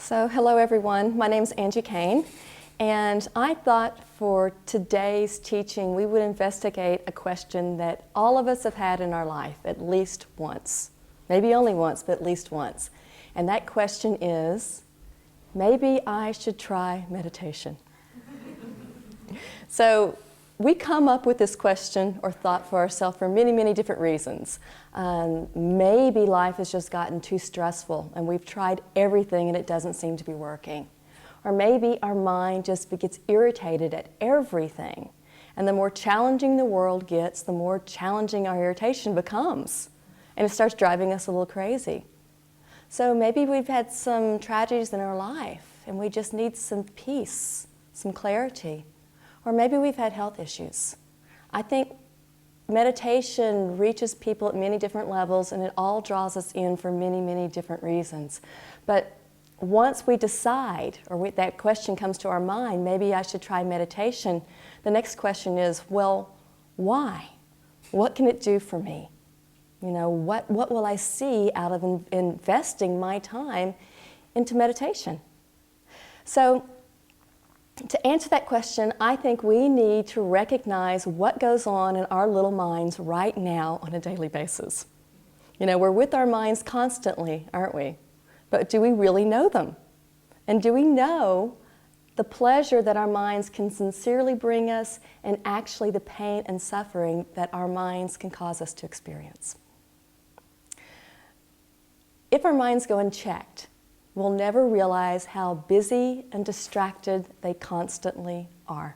So hello everyone, my name is Angie Kane, and I thought for today's teaching we would investigate a question that all of us have had in our life at least once. Maybe only once, but at least once. And that question is, maybe I should try meditation. So we come up with this question or thought for ourselves for many, many different reasons. Maybe life has just gotten too stressful and we've tried everything and it doesn't seem to be working. Or maybe our mind just gets irritated at everything. And the more challenging the world gets, the more challenging our irritation becomes. And it starts driving us a little crazy. So maybe we've had some tragedies in our life and we just need some peace, some clarity. Or maybe we've had health issues. I think meditation reaches people at many different levels and it all draws us in for many, many different reasons. But once we decide, or that question comes to our mind, maybe I should try meditation, the next question is, well, why? What can it do for me? You know, what will I see out of investing my time into meditation? So, to answer that question, I think we need to recognize what goes on in our little minds right now on a daily basis. You know, we're with our minds constantly, aren't we? But do we really know them? And do we know the pleasure that our minds can sincerely bring us and actually the pain and suffering that our minds can cause us to experience? If our minds go unchecked, we'll never realize how busy and distracted they constantly are.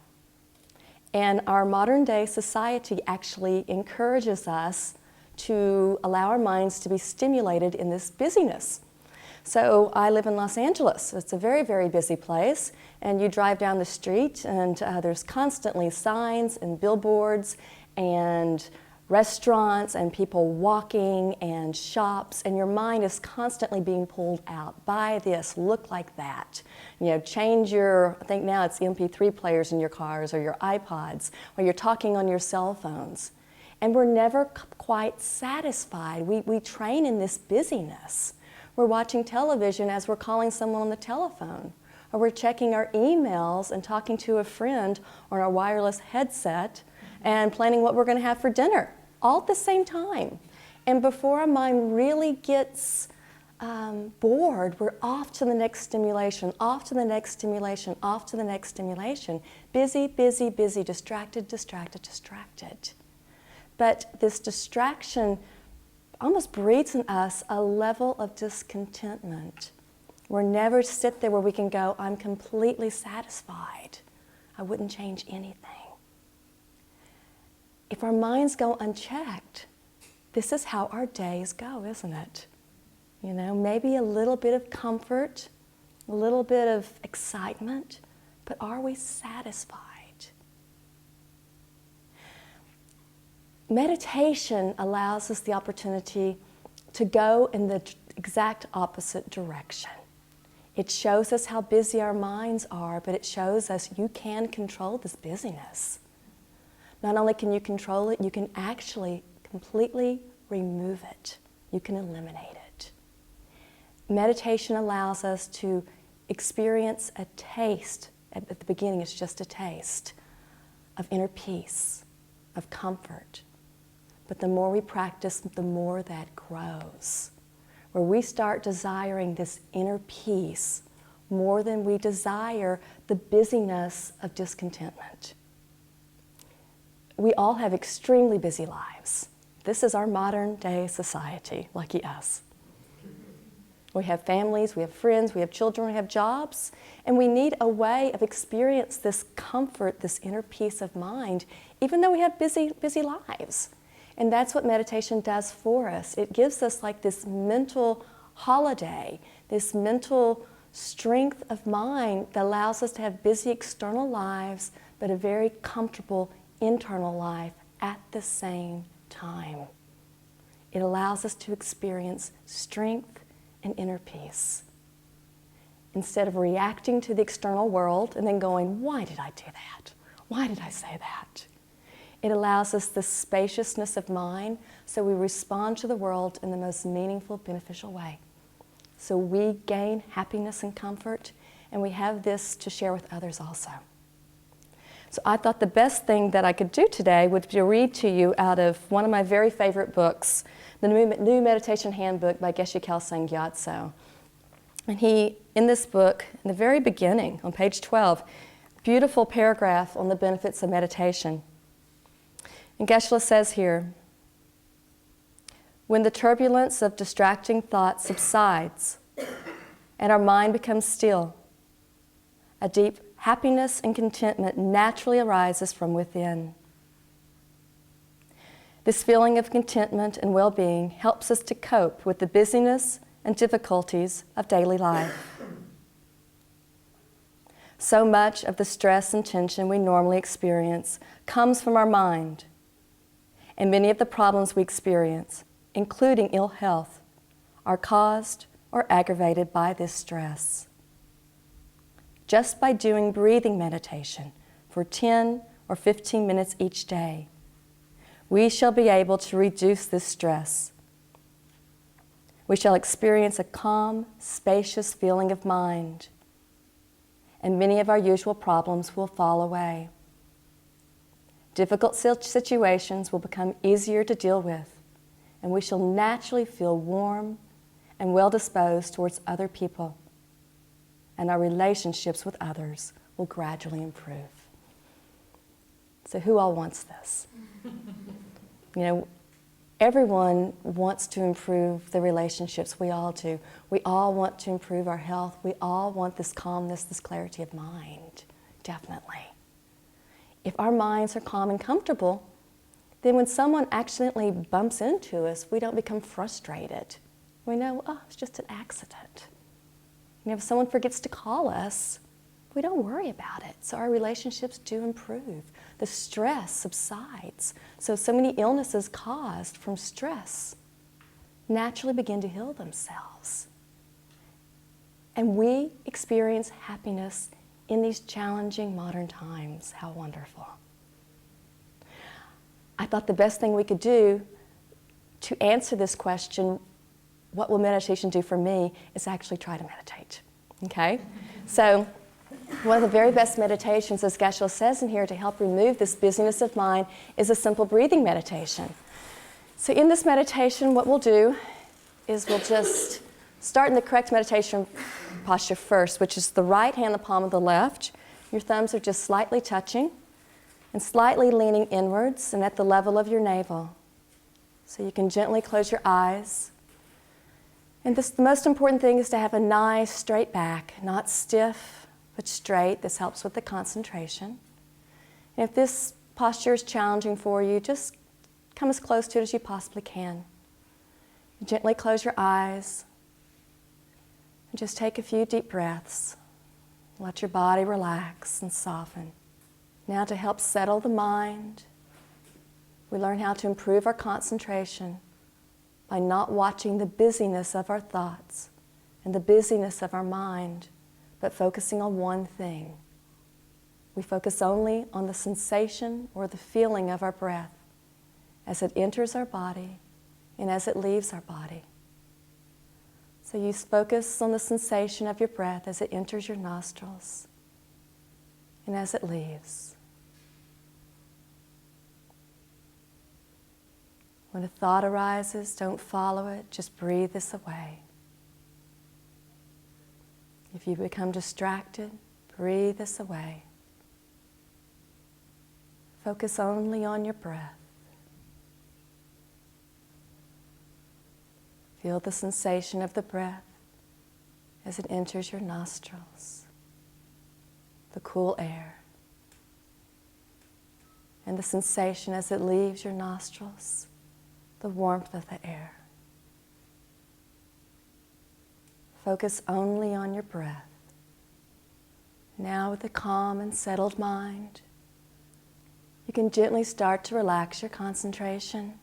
And our modern day society actually encourages us to allow our minds to be stimulated in this busyness. So I live in Los Angeles. It's a very, very busy place. And you drive down the street and there's constantly signs and billboards and restaurants and people walking and shops, and your mind is constantly being pulled out. Buy this, look like that. You know, change your, I think now it's MP3 players in your cars or your iPods, or you're talking on your cell phones. And we're never quite satisfied. We train in this busyness. We're watching television as we're calling someone on the telephone, or we're checking our emails and talking to a friend on our wireless headset and planning what we're going to have for dinner, all at the same time. And before our mind really gets bored, we're off to the next stimulation, off to the next stimulation, off to the next stimulation. Busy, busy, busy, distracted, distracted, distracted. But this distraction almost breeds in us a level of discontentment. We're never sit there where we can go, I'm completely satisfied. I wouldn't change anything. If our minds go unchecked, this is how our days go, isn't it? You know, maybe a little bit of comfort, a little bit of excitement, but are we satisfied? Meditation allows us the opportunity to go in the exact opposite direction. It shows us how busy our minds are, but it shows us you can control this busyness. Not only can you control it, you can actually completely remove it. You can eliminate it. Meditation allows us to experience a taste. At the beginning, it's just a taste of inner peace, of comfort. But the more we practice, the more that grows. Where we start desiring this inner peace more than we desire the busyness of discontentment. We all have extremely busy lives. This is our modern day society, lucky us. We have families, we have friends, we have children, we have jobs, and we need a way of experience this comfort, this inner peace of mind, even though we have busy lives. And that's what meditation does for us. It gives us like this mental holiday, this mental strength of mind that allows us to have busy external lives, but a very comfortable internal life at the same time. It allows us to experience strength and inner peace. Instead of reacting to the external world and then going, why did I do that? Why did I say that? It allows us the spaciousness of mind so we respond to the world in the most meaningful, beneficial way. So we gain happiness and comfort, and we have this to share with others also. So I thought the best thing that I could do today would be to read to you out of one of my very favorite books, the New Meditation Handbook by Geshe Kelsang Gyatso. And he, in this book, in the very beginning, on page 12, beautiful paragraph on the benefits of meditation. And Geshe says here, when the turbulence of distracting thoughts subsides and our mind becomes still, a deep happiness and contentment naturally arises from within. This feeling of contentment and well-being helps us to cope with the busyness and difficulties of daily life. So much of the stress and tension we normally experience comes from our mind, and many of the problems we experience, including ill health, are caused or aggravated by this stress. Just by doing breathing meditation for 10 or 15 minutes each day, we shall be able to reduce this stress. We shall experience a calm, spacious feeling of mind, and many of our usual problems will fall away. Difficult situations will become easier to deal with, and we shall naturally feel warm and well-disposed towards other people, and our relationships with others will gradually improve. So who all wants this? You know, everyone wants to improve the relationships. We all do. We all want to improve our health. We all want this calmness, this clarity of mind, definitely. If our minds are calm and comfortable, then when someone accidentally bumps into us, we don't become frustrated. We know, oh, it's just an accident. You know, if someone forgets to call us, we don't worry about it. So our relationships do improve. The stress subsides. So many illnesses caused from stress naturally begin to heal themselves. And we experience happiness in these challenging modern times. How wonderful. I thought the best thing we could do to answer this question, what will meditation do for me, is actually try to meditate, okay? So one of the very best meditations, as Geshe says in here, to help remove this busyness of mind is a simple breathing meditation. So in this meditation, what we'll do is we'll just start in the correct meditation posture first, which is the right hand, the palm of the left. Your thumbs are just slightly touching and slightly leaning inwards and at the level of your navel. So you can gently close your eyes. And the most important thing is to have a nice straight back, not stiff, but straight. This helps with the concentration. And if this posture is challenging for you, just come as close to it as you possibly can. Gently close your eyes. And just take a few deep breaths. Let your body relax and soften. Now, to help settle the mind, we learn how to improve our concentration by not watching the busyness of our thoughts and the busyness of our mind, but focusing on one thing. We focus only on the sensation or the feeling of our breath as it enters our body and as it leaves our body. So you focus on the sensation of your breath as it enters your nostrils and as it leaves. When a thought arises, don't follow it, just breathe this away. If you become distracted, breathe this away. Focus only on your breath. Feel the sensation of the breath as it enters your nostrils, the cool air, and the sensation as it leaves your nostrils, the warmth of the air. Focus only on your breath. Now, with a calm and settled mind, you can gently start to relax your concentration.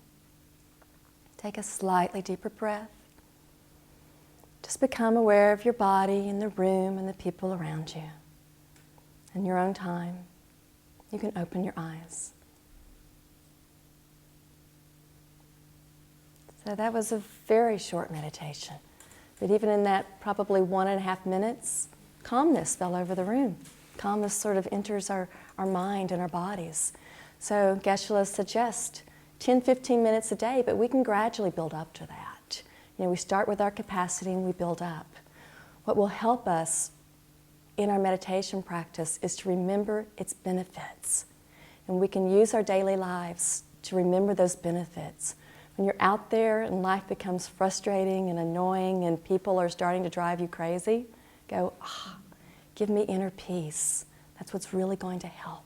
Take a slightly deeper breath. Just become aware of your body and the room and the people around you. In your own time, you can open your eyes. So that was a very short meditation. But even in that probably 1.5 minutes, calmness fell over the room. Calmness sort of enters our mind and our bodies. So Geshe-la suggests 10, 15 minutes a day, but we can gradually build up to that. We start with our capacity and we build up. What will help us in our meditation practice is to remember its benefits. And we can use our daily lives to remember those benefits. When you're out there and life becomes frustrating and annoying and people are starting to drive you crazy, go, give me inner peace. That's what's really going to help.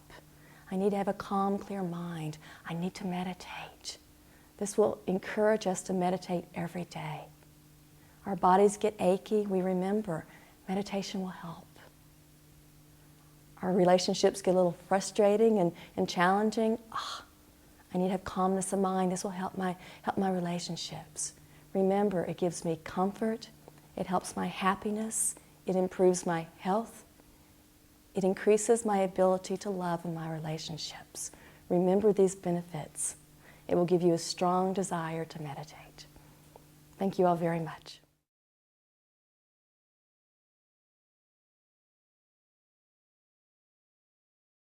I need to have a calm, clear mind. I need to meditate. This will encourage us to meditate every day. Our bodies get achy, we remember meditation will help. Our relationships get a little frustrating and challenging. I need to have calmness of mind. This will help my relationships. Remember, it gives me comfort. It helps my happiness. It improves my health. It increases my ability to love in my relationships. Remember these benefits. It will give you a strong desire to meditate. Thank you all very much.